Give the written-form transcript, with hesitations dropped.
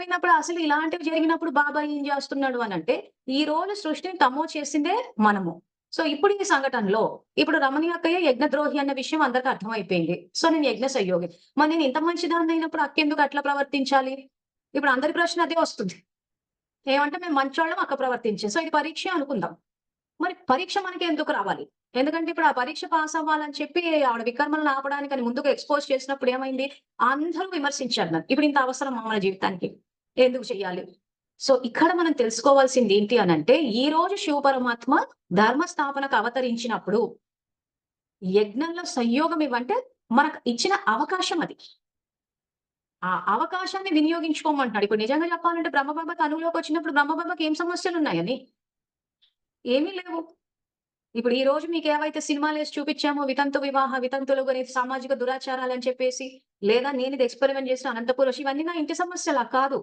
అయినప్పుడు అసలు ఇలాంటివి జరిగినప్పుడు బాబా ఏం జేస్తున్నాడు అనంటే, ఈ రోజు సృష్టిని తమో చేసిందే మనము. సో, ఇప్పుడు ఈ సంఘటనలో ఇప్పుడు రమణి అక్కయ్య యజ్ఞద్రోహి అన్న విషయం అందరికి అర్థమైపోయింది. సో, నేను యజ్ఞ సహయోగి. మరి నేను ఇంత మంచిదాన్నయినప్పుడు అక్కెందుకు అట్లా ప్రవర్తించాలి? ఇప్పుడు అందరి ప్రశ్న అదే వస్తుంది. ఏమంటే మేము మంచోళ్ళం అక్క ప్రవర్తించింది. సో, ఇది పరీక్ష అనుకుందాం. మరి పరీక్ష మనకెందుకు రావాలి? ఎందుకంటే ఇప్పుడు ఆ పరీక్ష పాస్ అవ్వాలని చెప్పి ఆవిడ వికర్మలను ఆపడానికని ముందుగా ఎక్స్‌పోజ్ చేసినప్పుడు ఏమైంది? అందరూ విమర్శించారు నన్ను. ఇప్పుడు ఇంత అవసరమా మన జీవితానికి? ఎందుకు చెయ్యాలి? సో, ఇక్కడ మనం తెలుసుకోవాల్సింది ఏంటి అనంటే, ఈ రోజు శివ పరమాత్మ ధర్మ స్థాపనకు అవతరించినప్పుడు యజ్ఞంలో సంయోగం ఇవ్వంటే మనకు ఇచ్చిన అవకాశం అది. ఆ అవకాశాన్ని వినియోగించుకోమంటున్నాడు. ఇప్పుడు నిజంగా చెప్పాలంటే బ్రహ్మబాబా తనువులోకొచ్చినప్పుడు బ్రహ్మబాబాకి ఏం సమస్యలున్నాయని? ఏమీ లేవు. ఇప్పుడు ఈ రోజు మీకేవైతే సినిమాలేసి చూపిచ్చామో వితంతు వివాహ, వితంతులు గురించి సామాజిక దురాచారాలని చెప్పేసి, లేదా నేనిది ఎక్స్‌పెరిమెంట్ చేసిన అనంతపురం ఇవన్నీ నా ఇంటి సమస్యలా? కాదు.